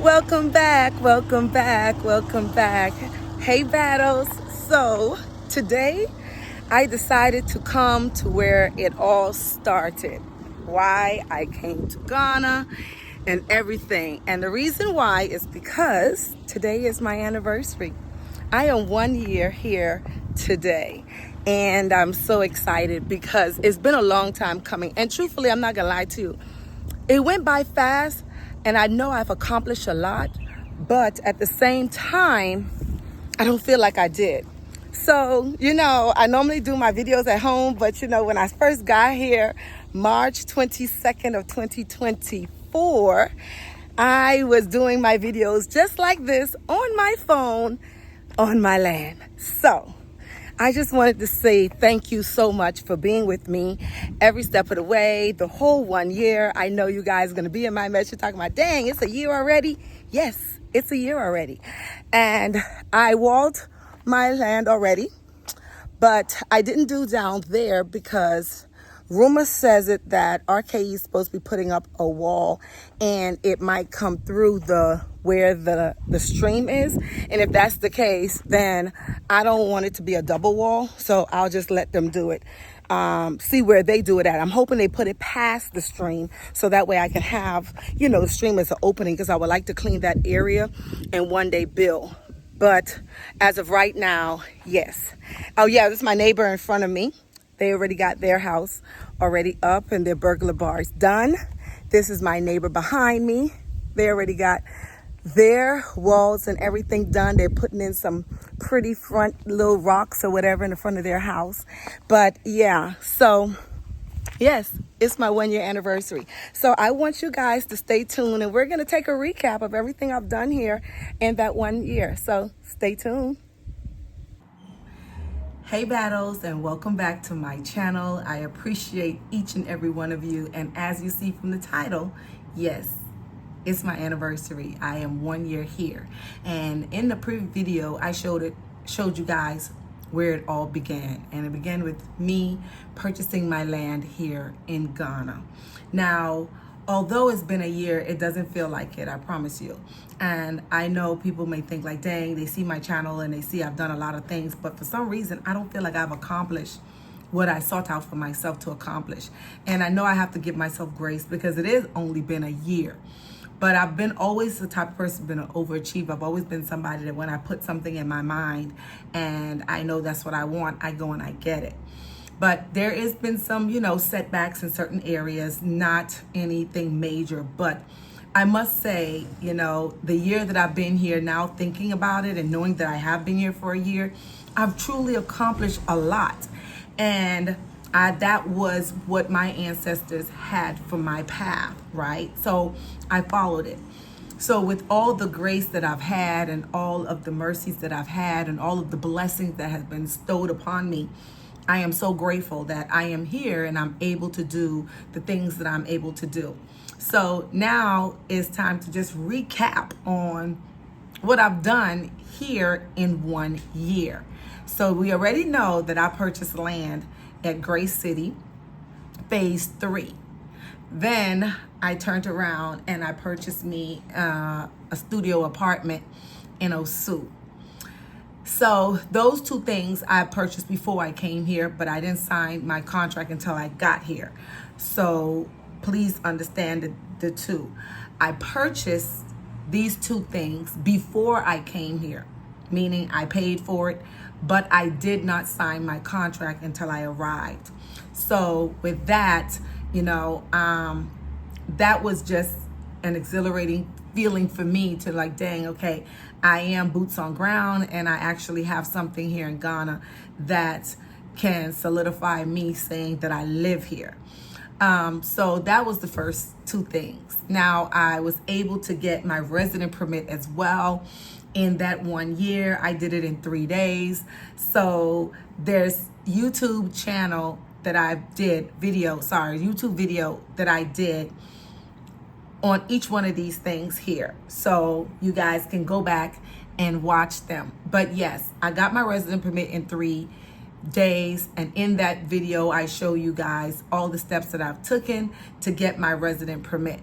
Welcome back, welcome back, welcome back. Hey, Battles. So, today I decided to come to where it all started. Why I came to Ghana and everything. And the reason why is because today is my anniversary. I am 1 year here today. And I'm so excited because it's been a long time coming. And truthfully, I'm not going to lie to you. It went by fast, and I know I've accomplished a lot, but at the same time, I don't feel like I did. So, I normally do my videos at home, but when I first got here, March 22nd of 2024, I was doing my videos just like this on my phone on my land. So, I just wanted to say thank you so much for being with me every step of the way, the whole 1 year. I know you guys are going to be in my mess. You're talking about, dang, it's a year already. Yes, it's a year already. And I walled my land already, but I didn't do down there because rumor says it that RKE is supposed to be putting up a wall and it might come through where the stream is. And if that's the case, then I don't want it to be a double wall. So I'll just let them do it. See where they do it at. I'm hoping they put it past the stream so that way I can have, the stream as an opening because I would like to clean that area and one day build. But as of right now, yes. Oh yeah, this is my neighbor in front of me. They already got their house already up and their burglar bars done. This is my neighbor behind me. They already got their walls and everything done. They're putting in some pretty front little rocks or whatever in the front of their house. But yeah, so yes, it's my 1 year anniversary. So I want you guys to stay tuned and we're going to take a recap of everything I've done here in that 1 year. So stay tuned. Hey Battles, and welcome back to my channel. I appreciate each and every one of you. And as you see from the title, yes, it's my anniversary. I am 1 year here. And in the previous video, I showed you guys where it all began. And it began with me purchasing my land here in Ghana. Now, although it's been a year, it doesn't feel like it, I promise you. And I know people may think like, dang, they see my channel and they see I've done a lot of things, but for some reason, I don't feel like I've accomplished what I sought out for myself to accomplish. And I know I have to give myself grace because it has only been a year. But I've been always the type of person, been an overachiever. I've always been somebody that when I put something in my mind and I know that's what I want, I go and I get it. But there has been some, setbacks in certain areas, not anything major. But I must say, the year that I've been here now, thinking about it and knowing that I have been here for a year, I've truly accomplished a lot. And that was what my ancestors had for my path, right? So I followed it. So with all the grace that I've had and all of the mercies that I've had and all of the blessings that have been bestowed upon me, I am so grateful that I am here and I'm able to do the things that I'm able to do. So now it's time to just recap on what I've done here in 1 year. So we already know that I purchased land at Grace City, phase 3. Then I turned around and I purchased me a studio apartment in Osu. So those two things I purchased before I came here, but I didn't sign my contract until I got here. So please understand the two. I purchased these two things before I came here, meaning I paid for it, but I did not sign my contract until I arrived. So with that, that was just an exhilarating feeling for me to like, dang, okay, I am boots on ground and I actually have something here in Ghana that can solidify me saying that I live here. So that was the first two things. Now I was able to get my resident permit as well. In that 1 year, I did it in 3 days. So there's YouTube channel that I did YouTube video that I did on each one of these things here. So you guys can go back and watch them. But yes, I got my resident permit in 3 days. And in that video, I show you guys all the steps that I've taken to get my resident permit.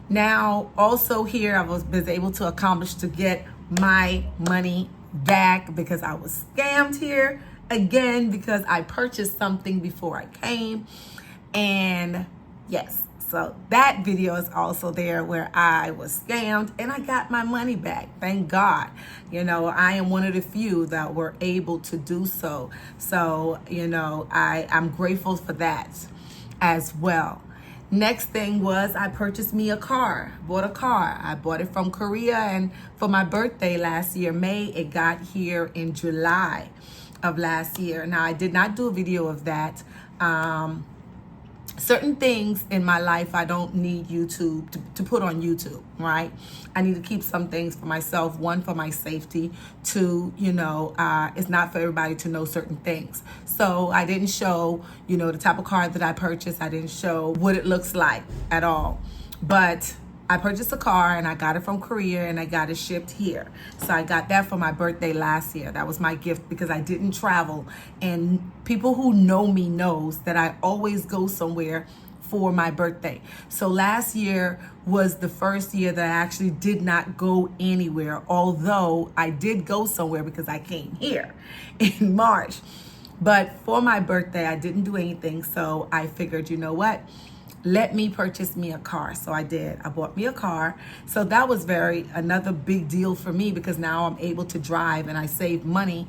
Now, also here, I was able to accomplish to get my money back because I was scammed here again because I purchased something before I came. And yes, so that video is also there where I was scammed and I got my money back. Thank God. You know, I am one of the few that were able to do so. So, you know, I'm grateful for that as well. Next thing was I purchased me a car, bought a car. I bought it from Korea, and for my birthday last year, May, it got here in July of last year. Now, I did not do a video of that. Certain things in my life I don't need YouTube to put on YouTube, right? I need to keep some things for myself. One, for my safety. Two, you know, it's not for everybody to know certain things. So I didn't show, you know, the type of car that I purchased. I didn't show what it looks like at all. But I purchased a car and I got it from Korea and I got it shipped here. So I got that for my birthday last year. That was my gift because I didn't travel. And people who know me knows that I always go somewhere for my birthday. So last year was the first year that I actually did not go anywhere, although I did go somewhere because I came here in March. But for my birthday, I didn't do anything. So I figured, you know what? Let me purchase me a car. So I did. I bought me a car. So that was another big deal for me because now I'm able to drive and I save money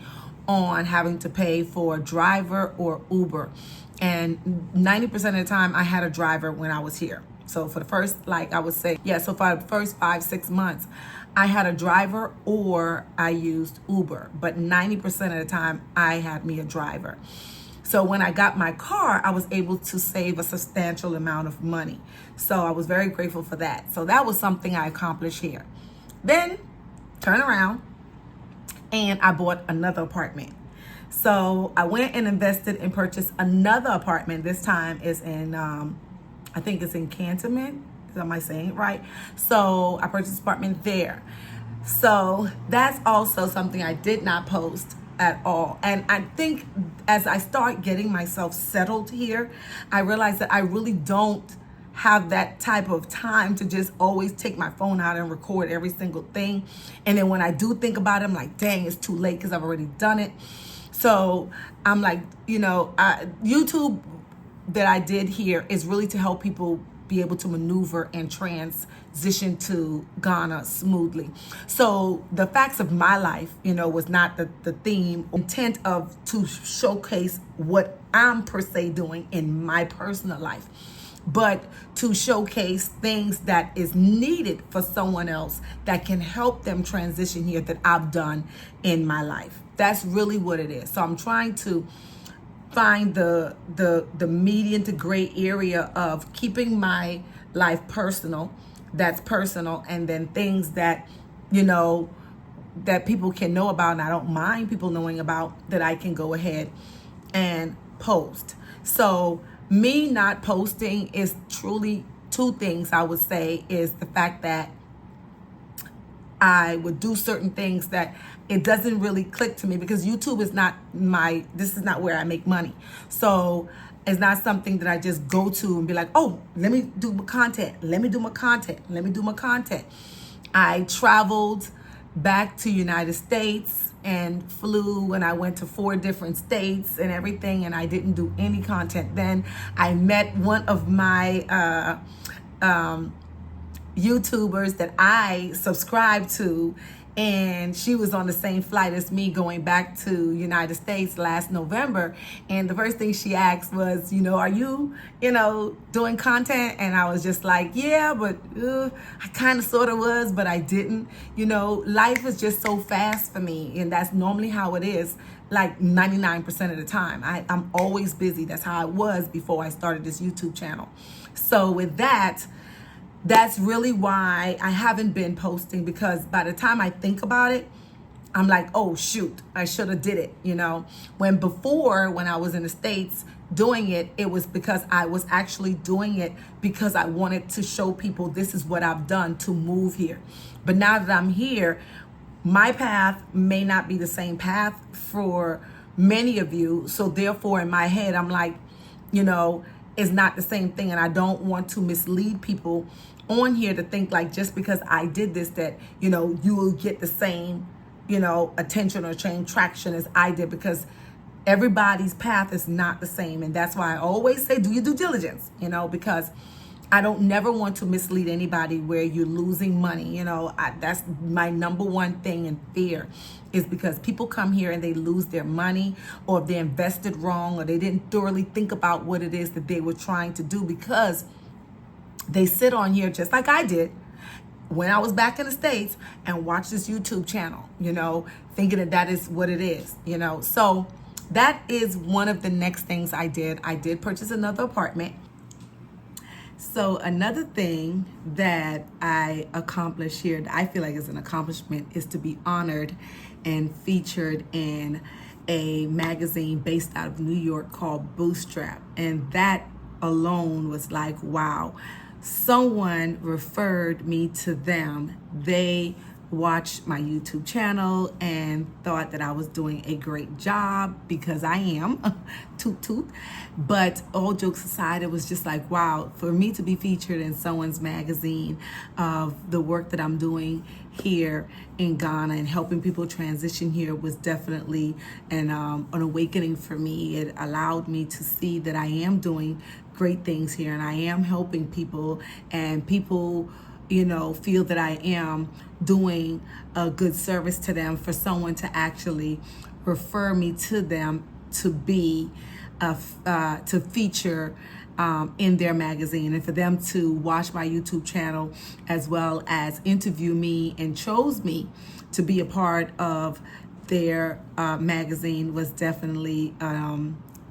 on having to pay for a driver or Uber. And 90% of the time I had a driver when I was here. So for the first, like I would say, so for the first 5-6 months, I had a driver or I used Uber. But 90% of the time I had me a driver. So when I got my car, I was able to save a substantial amount of money. So I was very grateful for that. So that was something I accomplished here. Then turn around and I bought another apartment. So I went and invested and purchased another apartment. This time is in, I think it's in Cantonment. Am I saying it right? So I purchased an apartment there. So that's also something I did not post at all. And I think as I start getting myself settled here, I realize that I really don't have that type of time to just always take my phone out and record every single thing. And then when I do think about it, I'm like, dang, it's too late because I've already done it. So I'm like, you know, YouTube that I did here is really to help people be able to maneuver and transition to Ghana smoothly. So the facts of my life, you know, was not the theme, intent of to showcase what I'm per se doing in my personal life, but to showcase things that is needed for someone else that can help them transition here that I've done in my life. That's really what it is. So I'm trying to find the median to gray area of keeping my life personal, that's personal, and then things that, you know, that people can know about and I don't mind people knowing about, that I can go ahead and post. So me not posting is truly two things I would say is the fact that I would do certain things that it doesn't really click to me because YouTube is not this is not where I make money. So it's not something that I just go to and be like, oh, let me do my content. Let me do my content. Let me do my content. I traveled back to United States and flew and I went to 4 different states and everything, and I didn't do any content. Then I met one of my YouTubers that I subscribe to, and she was on the same flight as me going back to United States last November. And the first thing she asked was, you know, are you, you know, doing content? And I was just like, yeah, but I kind of sort of was, but I didn't. You know, life is just so fast for me, and that's normally how it is. Like 99% of the time, I'm always busy. That's how I was before I started this YouTube channel. So with that, that's really why I haven't been posting, because by the time I think about it, I'm like, oh shoot, I should have did it, you know. When I was in the States doing it, it was because I was actually doing it because I wanted to show people this is what I've done to move here. But now that I'm here, my path may not be the same path for many of you. So therefore in my head, I'm like, you know, is not the same thing. And I don't want to mislead people on here to think like just because I did this that, you know, you will get the same, you know, attention or chain traction as I did, because everybody's path is not the same. And that's why I always say do your due diligence, you know, because I don't never want to mislead anybody where you're losing money. You know, that's my number one thing and fear, is because people come here and they lose their money, or they invested wrong, or they didn't thoroughly think about what it is that they were trying to do, because they sit on here just like I did when I was back in the States and watch this YouTube channel, you know, thinking that that is what it is, you know. So that is one of the next things I did. I did purchase another apartment. So another thing that I accomplished here, that I feel like is an accomplishment, is to be honored and featured in a magazine based out of New York called Bootstrap. And that alone was like, wow, someone referred me to them. They watched my YouTube channel and thought that I was doing a great job, because I am, toot toot. But all jokes aside, it was just like, wow, for me to be featured in someone's magazine of the work that I'm doing here in Ghana and helping people transition here was definitely an awakening for me. It allowed me to see that I am doing great things here and I am helping people, and people, you know, feel that I am doing a good service to them, for someone to actually refer me to them to be to feature in their magazine, and for them to watch my YouTube channel as well as interview me and chose me to be a part of their magazine was definitely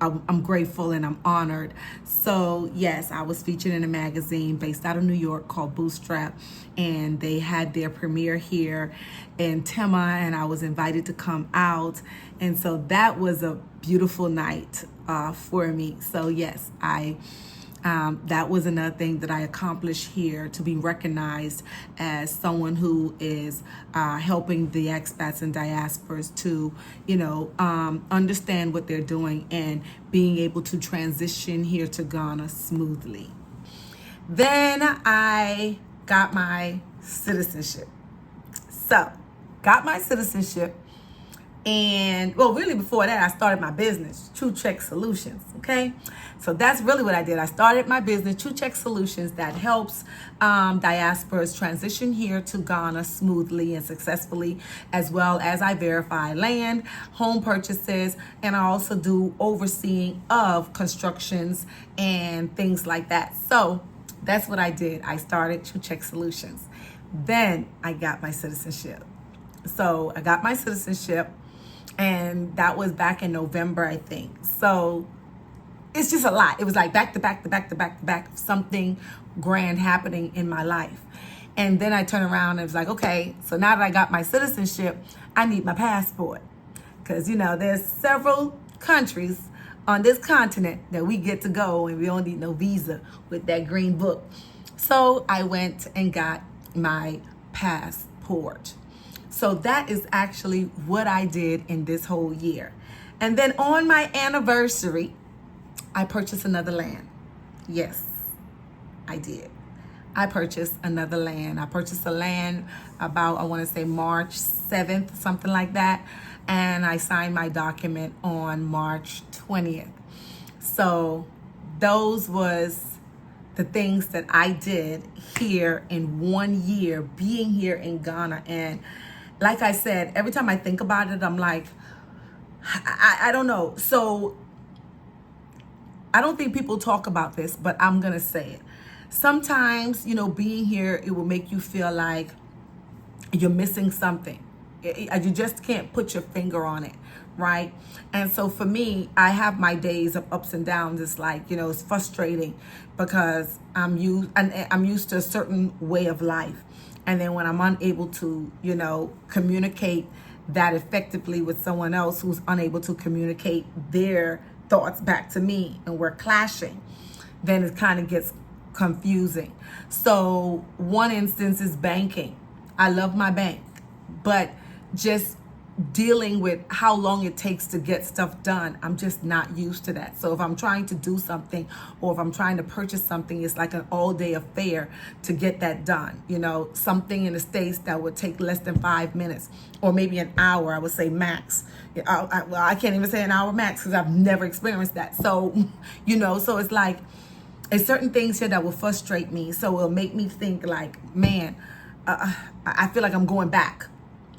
I'm grateful and I'm honored. So yes, I was featured in a magazine based out of New York called Bootstrap, and they had their premiere here in Tema, and I was invited to come out, and so that was a beautiful night for me. So yes, that was another thing that I accomplished here, to be recognized as someone who is helping the expats and diasporas to, you know, understand what they're doing and being able to transition here to Ghana smoothly. Then I got my citizenship. So, got my citizenship. And well, really before that, I started my business, True Check Solutions, okay? So that's really what I did. I started my business, True Check Solutions, that helps diasporas transition here to Ghana smoothly and successfully, as well as I verify land, home purchases, and I also do overseeing of constructions and things like that. So that's what I did. I started True Check Solutions. Then I got my citizenship. So I got my citizenship, and that was back in November, I think. So it's just a lot. It was like back to back to back to back to back of something grand happening in my life. And then I turned around and was like, okay, so now that I got my citizenship, I need my passport. Because, you know, there's several countries on this continent that we get to go, and we don't need no visa with that green book. So I went and got my passport. So that is actually what I did in this whole year. And then on my anniversary, I purchased another land. Yes, I did. I purchased another land. I purchased a land about, I want to say March 7th, something like that. And I signed my document on March 20th. So those was the things that I did here in 1 year, being here in Ghana. And like I said, every time I think about it, I'm like, I don't know. So I don't think people talk about this, but I'm going to say it. Sometimes, you know, being here, it will make you feel like you're missing something. You just can't put your finger on it, right? And so for me, I have my days of ups and downs. It's like, you know, it's frustrating because I'm used to a certain way of life. And then when I'm unable to, you know, communicate that effectively with someone else who's unable to communicate their thoughts back to me, and we're clashing, then it kind of gets confusing. So one instance is banking. I love my bank, but just dealing with how long it takes to get stuff done. I'm just not used to that. So if I'm trying to do something, or if I'm trying to purchase something, it's like an all-day affair to get that done. You know, something in the States that would take less than 5 minutes, or maybe an hour, I would say max. Well, I can't even say an hour max because I've never experienced that. So, you know, so it's like, it's certain things here that will frustrate me. So it'll make me think like, man, I feel like I'm going back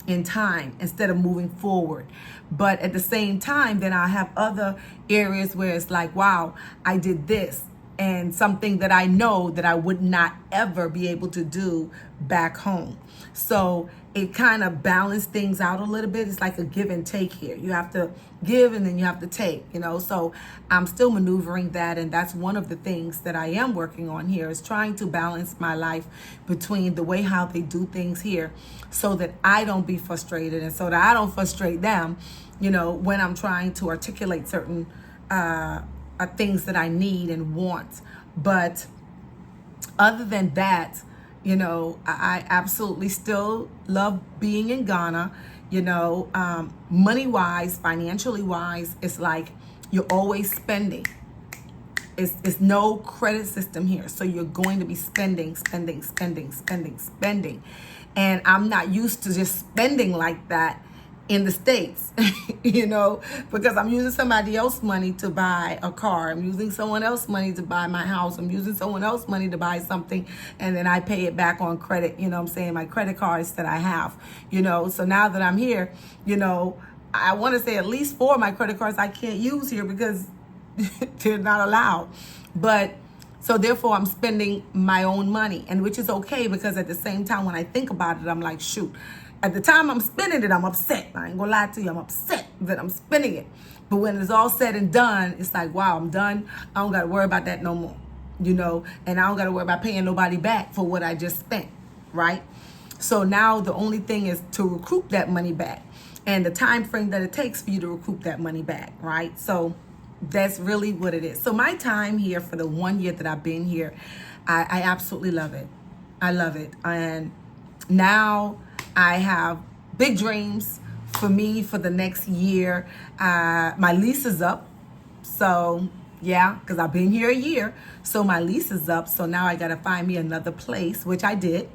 in time instead of moving forward. But at the same time, then I have other areas where it's like, wow, I did this, and something that I know that I would not ever be able to do back home. So it kind of balanced things out a little bit. It's like a give and take here. You have to give and then you have to take, you know. So I'm still maneuvering that, and that's one of the things that I am working on here, is trying to balance my life between the way how they do things here, so that I don't be frustrated and so that I don't frustrate them, you know, when I'm trying to articulate certain things that I need and want. But other than that, you know, I absolutely still love being in Ghana. You know, money-wise, financially wise, it's like you're always spending. It's no credit system here. So you're going to be spending. And I'm not used to just spending like that in the States, you know, because I'm using somebody else's money to buy a car. I'm using someone else's money to buy my house. I'm using someone else's money to buy something, and then I pay it back on credit, you know what I'm saying, my credit cards that I have, you know. So now that I'm here, you know, I want to say at least 4 of my credit cards I can't use here because they're not allowed. But so therefore I'm spending my own money, and which is okay, because at the same time when I think about it, I'm like, shoot, at the time I'm spending it, I'm upset. I ain't gonna lie to you, I'm upset that I'm spending it. But when it's all said and done, it's like, wow, I'm done. I don't gotta worry about that no more, you know, and I don't gotta worry about paying nobody back for what I just spent, right? So now the only thing is to recoup that money back, and the time frame that it takes for you to recoup that money back, right? So that's really what it is. So my time here for the 1 year that I've been here, I absolutely love it. I love it. And now I have big dreams for me for the next year. My lease is up. So yeah, because I've been here a year. So my lease is up. So now I got to find me another place, which I did.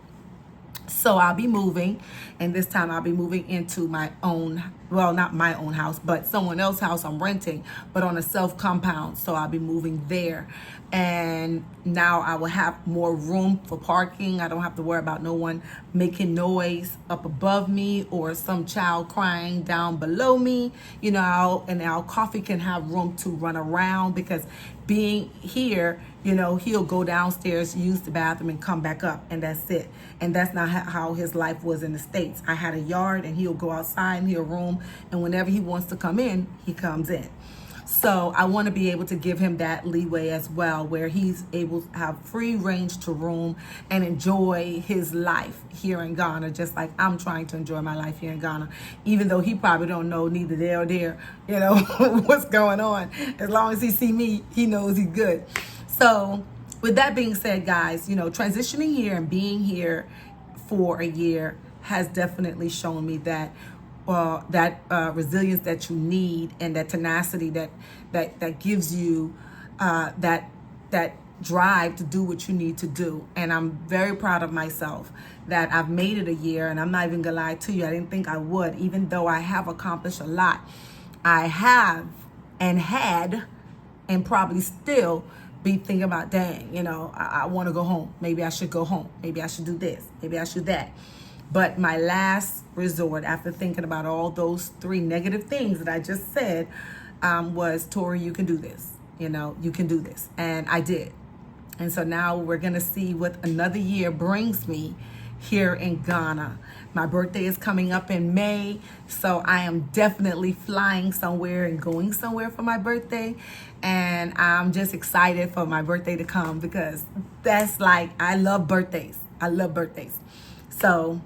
So I'll be moving, and this time I'll be moving into my own, well, not my own house, but someone else's house I'm renting, but on a self-compound. So I'll be moving there, and now I will have more room for parking. I don't have to worry about no one making noise up above me or some child crying down below me, you know, and our coffee can have room to run around, because being here, you know, he'll go downstairs, use the bathroom, and come back up, and that's it. And that's not how his life was in the States. I had a yard, and he'll go outside and he'll roam, and whenever he wants to come in, he comes in. So I want to be able to give him that leeway as well, where he's able to have free range to roam and enjoy his life here in Ghana, just like I'm trying to enjoy my life here in Ghana, even though he probably don't know neither there or there, you know, what's going on. As long as he see me, he knows he's good. So with that being said, guys, you know, transitioning here and being here for a year has definitely shown me that resilience that you need, and that tenacity that gives you that drive to do what you need to do. And I'm very proud of myself that I've made it a year, and I'm not even gonna lie to you, I didn't think I would, even though I have accomplished a lot. I have and had and probably still be thinking about, dang, you know, I want to go home. Maybe I should go home. Maybe I should do this. Maybe I should that. But my last resort, after thinking about all those 3 negative things that I just said, was, Tori, you can do this. You know, you can do this. And I did. And so now we're going to see what another year brings me here in Ghana. My birthday is coming up in May, so I am definitely flying somewhere and going somewhere for my birthday. And I'm just excited for my birthday to come, because that's like, I love birthdays. I love birthdays. So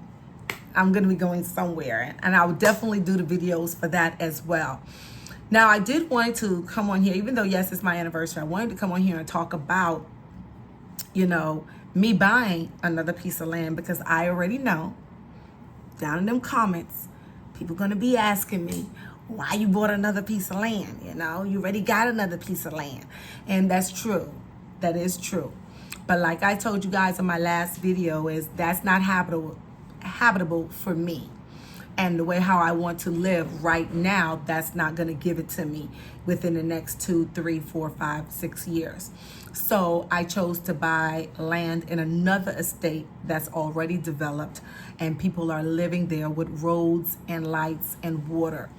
I'm going to be going somewhere, and I will definitely do the videos for that as well. Now, I did want to come on here, even though, yes, it's my anniversary, I wanted to come on here and talk about, you know, me buying another piece of land, because I already know down in them comments People gonna be asking me, why you bought another piece of land? You know, you already got another piece of land. And that's true. That is true. But like I told you guys in my last video, is that's not habitable for me. And the way how I want to live right now, that's not going to give it to me within the next 2, 3, 4, 5, 6 years. So I chose to buy land in another estate that's already developed, and people are living there with roads and lights and water.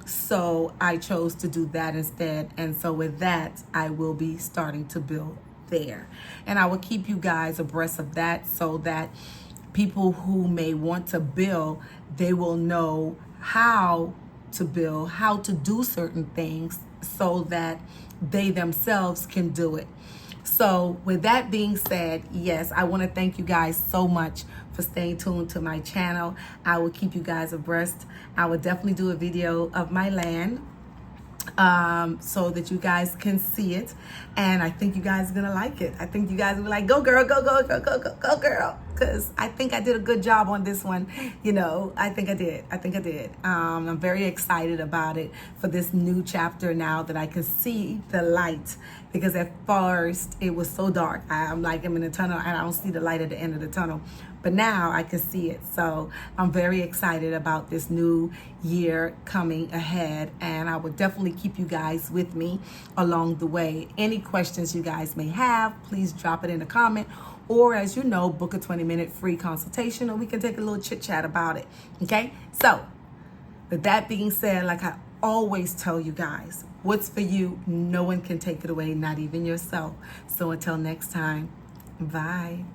So I chose to do that instead. And so with that, I will be starting to build there. And I will keep you guys abreast of that, so that people who may want to build, they will know how to build, how to do certain things, so that they themselves can do it. So with that being said, yes, I want to thank you guys so much for staying tuned to my channel. I will keep you guys abreast. I will definitely do a video of my land, so that you guys can see it, and I think you guys are gonna like it. I think you guys will be like, go girl, go girl, because I think I did a good job on this one. You know, I think I did. I'm very excited about it, for this new chapter, now that I can see the light, because at first it was so dark. I'm in a tunnel and I don't see the light at the end of the tunnel, but now I can see it. So I'm very excited about this new year coming ahead, and I will definitely keep you guys with me along the way. Any questions you guys may have, please drop it in a comment, or as you know, book a 20-minute free consultation, or we can take a little chit chat about it. Okay? So with that being said, like I always tell you guys, what's for you, no one can take it away, not even yourself. So until next time, bye.